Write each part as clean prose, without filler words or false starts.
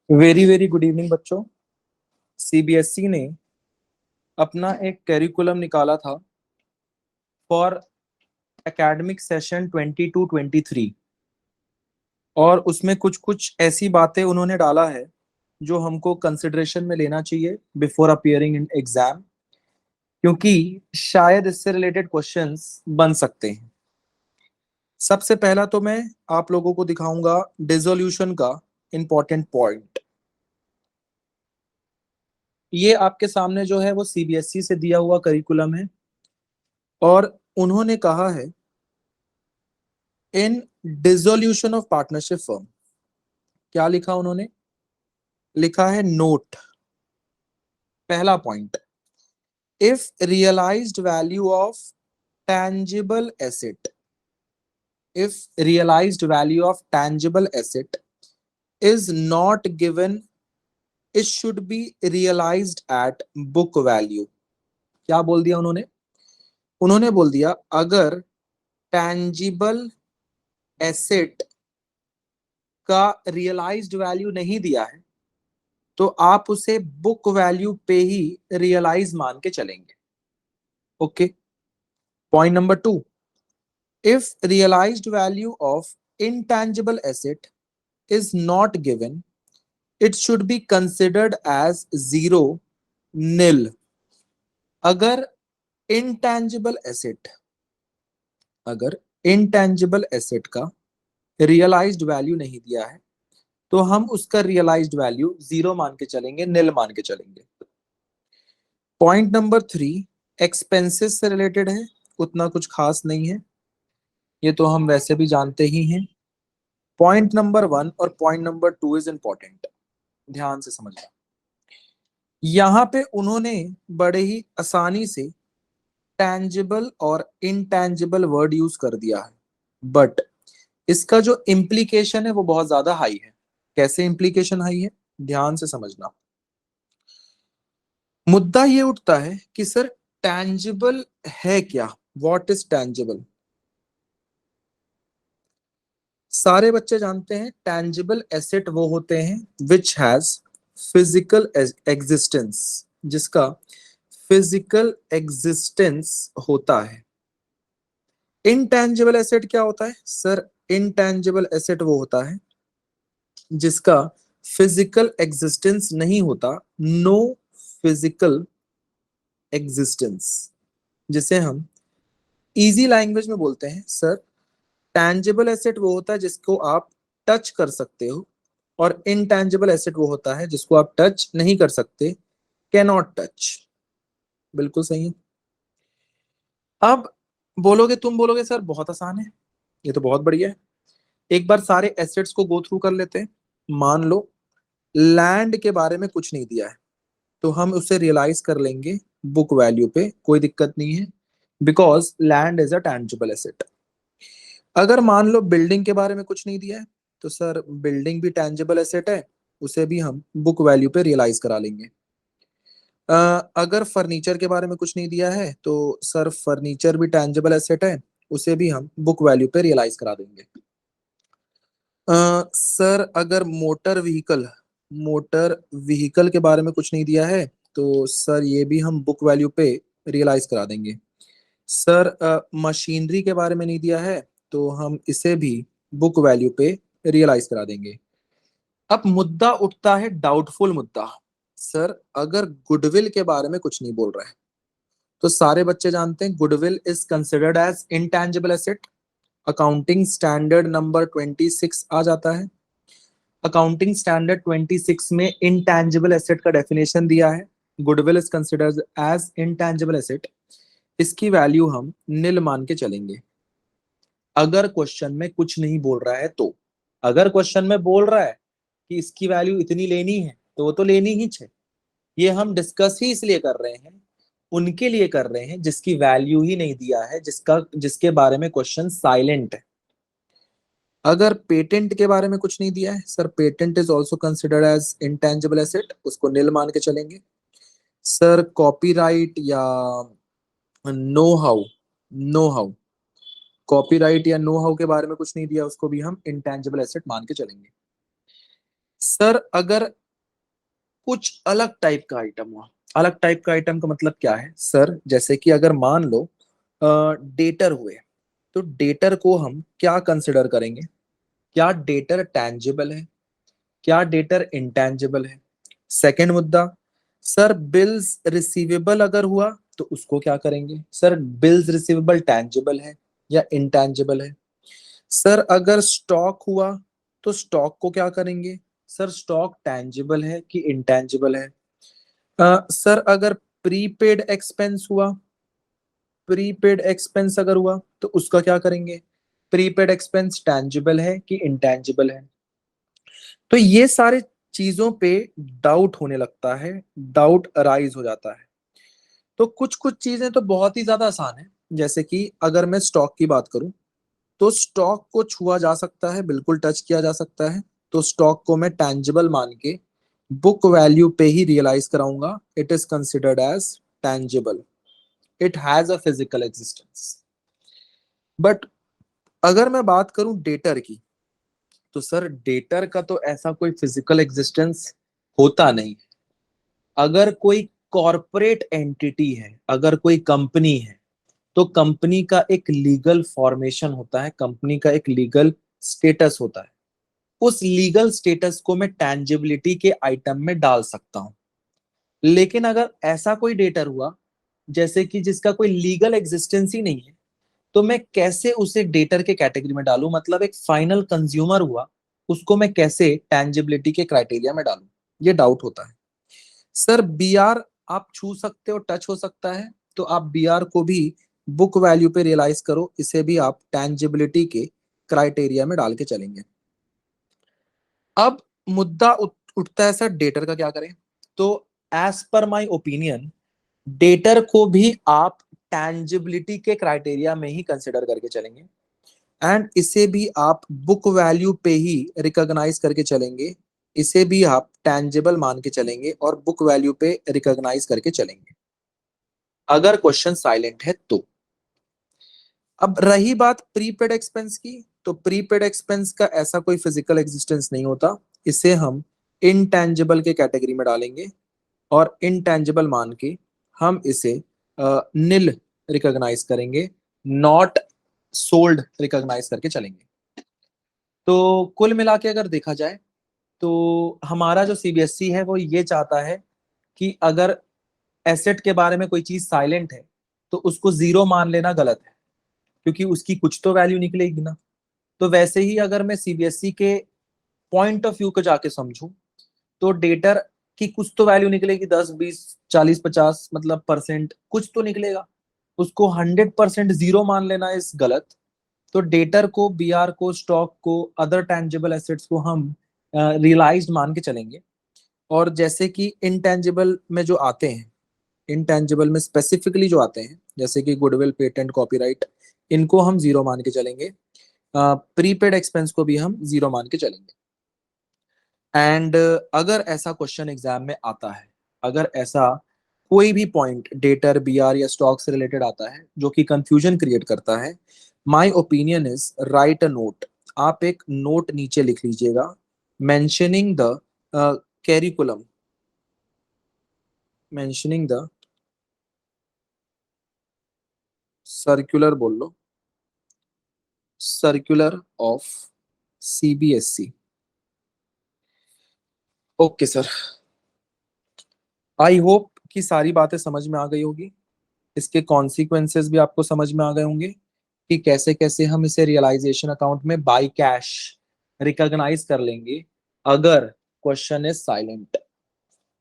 Very very good evening बच्चों। CBSE ने अपना एक करिकुलम निकाला था फॉर एकेडमिक सेशन 22-23 और उसमें कुछ कुछ ऐसी बातें उन्होंने डाला है जो हमको कंसिडरेशन में लेना चाहिए बिफोर अपियरिंग इन एग्जाम, क्योंकि शायद इससे रिलेटेड क्वेश्चंस बन सकते हैं। सबसे पहला तो मैं आप लोगों को दिखाऊंगा डिसोल्यूशन का इंपॉर्टेंट पॉइंट। ये आपके सामने जो है वो सीबीएसई से दिया हुआ करिकुलम है और उन्होंने कहा है in dissolution of partnership firm. क्या लिखा उन्होंने? लिखा है नोट, पहला point, if realised value of tangible asset, if realized value of tangible asset is not given, it should be realized at book value। क्या बोल दिया उन्होंने? उन्होंने बोल दिया अगर tangible asset का रियलाइज्ड वैल्यू नहीं दिया है तो आप उसे बुक वैल्यू पे ही रियलाइज मान के चलेंगे। Okay. Point number 2, if realised value of intangible asset is not given, it should be considered as zero, nil। अगर intangible asset, अगर intangible asset का रियलाइज्ड वैल्यू नहीं दिया है तो हम उसका रियलाइज्ड वैल्यू जीरो मान के चलेंगे, निल मान के चलेंगे। पॉइंट नंबर 3 एक्सपेंसेस से रिलेटेड है, उतना कुछ खास नहीं है, ये तो हम वैसे भी जानते ही हैं। पॉइंट नंबर 1 और पॉइंट नंबर 2 इज इंपॉर्टेंट, ध्यान से समझना। यहाँ पे उन्होंने बड़े ही आसानी से टैंजिबल और इनटैंजिबल वर्ड यूज कर दिया है, बट इसका जो इम्प्लीकेशन है वो बहुत ज्यादा हाई है। कैसे इम्प्लीकेशन हाई है, ध्यान से समझना। मुद्दा ये उठता है कि सर टैंजिबल है क्या, व्हाट इज टैंजिबल? सारे बच्चे जानते हैं टैंजिबल एसेट वो होते हैं विच हैज फिजिकल एग्जिस्टेंस, जिसका फिजिकल एग्जिस्टेंस होता है। इनटैंजिबल एसेट क्या होता है सर? इनटैंजिबल एसेट वो होता है जिसका फिजिकल एग्जिस्टेंस नहीं होता, नो फिजिकल एग्जिस्टेंस, जिसे हम इजी लैंग्वेज में बोलते हैं सर टैंजिबल एसेट वो होता है जिसको आप टच कर सकते हो और इनटैंजिबल एसेट वो होता है जिसको आप टच नहीं कर सकते, कैन नॉट टच। बिल्कुल सही है। अब बोलोगे, तुम बोलोगे सर बहुत आसान है, ये तो बहुत बढ़िया है। एक बार सारे एसेट्स को गो थ्रू कर लेते हैं। मान लो लैंड के बारे में कुछ नहीं दिया है तो हम उसे रियलाइज कर लेंगे बुक वैल्यू पे, कोई दिक्कत नहीं है, because land is a tangible asset. अगर मान लो बिल्डिंग के बारे में कुछ नहीं दिया है तो सर बिल्डिंग भी टैंजिबल एसेट है, उसे भी हम बुक वैल्यू पे रियलाइज करा लेंगे। अगर फर्नीचर के बारे में कुछ नहीं दिया है तो सर फर्नीचर भी टैंजिबल एसेट है, उसे भी हम बुक वैल्यू पे रियलाइज करा देंगे। सर अगर मोटर व्हीकल के बारे में कुछ नहीं दिया है तो सर ये भी हम बुक वैल्यू पे रियलाइज करा देंगे। सर मशीनरी के बारे में नहीं दिया है तो हम इसे भी बुक वैल्यू पे रियलाइज करा देंगे। अब मुद्दा उठता है डाउटफुल मुद्दा, सर अगर गुडविल के बारे में कुछ नहीं बोल रहा है तो सारे बच्चे जानते हैं goodwill is considered as intangible asset. Accounting standard number 26 आ जाता है। अकाउंटिंग स्टैंडर्ड 26 में इनटैंजिबल एसेट का डेफिनेशन दिया है, goodwill is considered as intangible asset. इसकी वैल्यू हम निल मान के चलेंगे अगर क्वेश्चन में कुछ नहीं बोल रहा है तो। अगर क्वेश्चन में बोल रहा है कि इसकी वैल्यू इतनी लेनी है तो वो तो लेनी ही चाहिए। ये हम डिस्कस ही इसलिए कर रहे हैं, उनके लिए कर रहे हैं जिसकी वैल्यू ही नहीं दिया है, जिसके बारे में क्वेश्चन साइलेंट है। अगर पेटेंट के बारे में कुछ नहीं दिया है sir patent is also considered as intangible asset, उसको निल मान के चलेंगे। सर कॉपीराइट या know how, know how copyright या नो हाउ के बारे में कुछ नहीं दिया, उसको भी हम इंटेंजिबल एसेट मान के चलेंगे। सर अगर कुछ अलग टाइप का आइटम हुआ, अलग टाइप का आइटम का मतलब क्या है सर, जैसे कि अगर मान लो डेटर हुए, तो डेटर को हम क्या कंसिडर करेंगे? क्या डेटर टैंजिबल है, क्या डेटर इंटैंजिबल है? सेकंड मुद्दा, सर बिल्स रिसीवेबल अगर हुआ तो उसको क्या करेंगे? सर बिल्स रिसीवेबल टैंजिबल है या इंटैंजिबल है? सर अगर स्टॉक हुआ तो स्टॉक को क्या करेंगे? सर स्टॉक टैंजिबल है कि इंटैंजिबल है? सर अगर प्रीपेड एक्सपेंस हुआ, प्रीपेड एक्सपेंस अगर हुआ तो उसका क्या करेंगे? प्रीपेड एक्सपेंस टैंजिबल है कि इंटैंजिबल है? तो ये सारे चीजों पे डाउट होने लगता है, डाउट अराइज हो जाता है। तो कुछ कुछ चीजें तो बहुत ही ज्यादा आसान है, जैसे कि अगर मैं स्टॉक की बात करूं, तो स्टॉक को छुआ जा सकता है, बिल्कुल टच किया जा सकता है। तो स्टॉक को मैं टैंजिबल मान के बुक वैल्यू पे ही रियलाइज कराऊंगा, it is considered as tangible, it has a physical existence. But अगर मैं बात करूं डेटर की, तो सर डेटर का तो ऐसा कोई फिजिकल एग्जिस्टेंस होता नहीं। अगर कोई कॉरपोरेट एंटिटी है, अगर कोई कंपनी है, तो कंपनी का एक लीगल फॉर्मेशन होता है, कंपनी का एक लीगल स्टेटस होता है। उस लीगल स्टेटस को मैं टैंजिबिलिटी के आइटम में डाल सकता हूं। लेकिन अगर ऐसा कोई डेटर हुआ जैसे कि जिसका कोई लीगल एग्जिस्टेंस ही नहीं है, तो मैं कैसे उसे डेटर के कैटेगरी में डालूं? मतलब एक फाइनल कंज्यूमर हुआ, उसको मैं कैसे टैंजिबिलिटी के क्राइटेरिया में डालूं? ये डाउट होता है। सर बीआर आप छू सकते हो, टच हो सकता है, तो आप बीआर को भी बुक वैल्यू पे रियलाइज करो, इसे भी आप टैंजिबिलिटी के क्राइटेरिया में डाल के चलेंगे। अब मुद्दा उठता है सर डेटर का क्या करें? तो as per my opinion, debtor को भी आप टैंजिबिलिटी के क्राइटेरिया में ही कंसिडर करके चलेंगे, एंड इसे भी आप बुक वैल्यू पे ही रिकॉग्नाइज करके चलेंगे, इसे भी आप टैंजिबल मान के चलेंगे और बुक वैल्यू पे रिकॉग्नाइज करके चलेंगे, अगर क्वेश्चन साइलेंट है तो। अब रही बात प्रीपेड एक्सपेंस की, तो प्रीपेड एक्सपेंस का ऐसा कोई फिजिकल एग्जिस्टेंस नहीं होता, इसे हम इनटैंजिबल के कैटेगरी में डालेंगे और इनटैंजिबल मान के हम इसे निल रिकॉग्नाइज करेंगे, नॉट सोल्ड रिकॉग्नाइज करके चलेंगे। तो कुल मिला के अगर देखा जाए, तो हमारा जो सीबीएसई है वो ये चाहता है कि अगर एसेट के बारे में कोई चीज साइलेंट है तो उसको जीरो मान लेना गलत है, क्योंकि उसकी कुछ तो वैल्यू निकलेगी ना। तो वैसे ही अगर मैं सीबीएसई के पॉइंट ऑफ व्यू को जाके समझूं, तो डेटर की कुछ तो वैल्यू निकलेगी, 10, 20, 40, 50 मतलब परसेंट कुछ तो निकलेगा। उसको 100% जीरो मान लेना इस गलत। तो डेटर को, बीआर को, स्टॉक को, अदर टैंजिबल एसेट्स को हम रियलाइज्ड मान के चलेंगे। और जैसे कि इनटैंजिबल में जो आते हैं, इनटैंजिबल में स्पेसिफिकली जो आते हैं, जैसे कि गुडविल, पेटेंट, कॉपीराइट, इनको हम जीरो मान के चलेंगे। प्रीपेड एक्सपेंस को भी हम जीरो मान के चलेंगे। एंड अगर ऐसा क्वेश्चन एग्जाम में आता है, अगर ऐसा कोई भी पॉइंट डेटर, बीआर या स्टॉक से रिलेटेड आता है जो कि कंफ्यूजन क्रिएट करता है, my opinion is write a note. आप एक नोट नीचे लिख लीजिएगा, mentioning the curriculum, mentioning the circular, बोल लो, circular of CBSE. Okay sir, I hope कि सारी बातें समझ में आ गई होगी, इसके कॉन्सिक्वेंसेस भी आपको समझ में आ गए होंगे कि कैसे कैसे हम इसे रियलाइजेशन अकाउंट में बाय कैश रिकॉग्नाइज कर लेंगे अगर क्वेश्चन इज साइलेंट।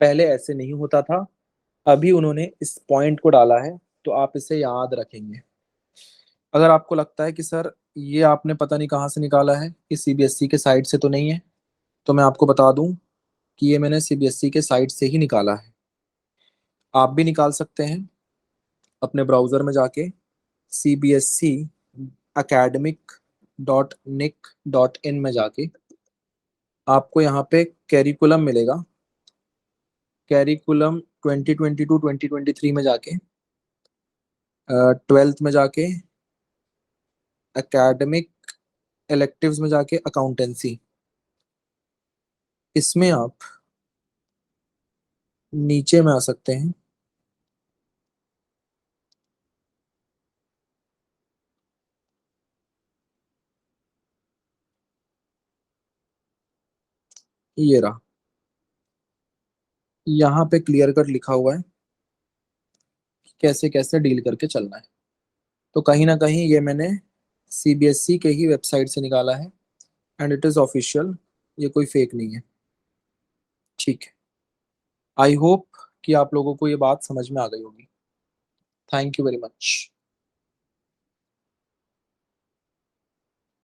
पहले ऐसे नहीं होता था, अभी उन्होंने इस पॉइंट को डाला है, तो आप इसे याद रखेंगे। अगर आपको लगता है कि सर ये आपने पता नहीं कहाँ से निकाला है, कि सीबीएसई के साइट से तो नहीं है, तो मैं आपको बता दूं कि ये मैंने सीबीएसई के साइट से ही निकाला है। आप भी निकाल सकते हैं अपने ब्राउजर में जाके, CBSE academic.nic.in में जाके आपको यहाँ पे कैरिकुलम मिलेगा। कैरिकुलम 2022-2023 में जाके, 12th में जाके एकेडमिक इलेक्टिव्स में जाके अकाउंटेंसी, इसमें आप नीचे में आ सकते हैं, ये रहा, यहाँ पे क्लियर कट लिखा हुआ है कैसे कैसे डील करके चलना है। तो कहीं ना कहीं ये मैंने सीबीएसई के ही वेबसाइट से निकाला है, एंड इट इज ऑफिशियल, ये कोई फेक नहीं है। ठीक है, आई होप कि आप लोगों को ये बात समझ में आ गई होगी। Thank you very much.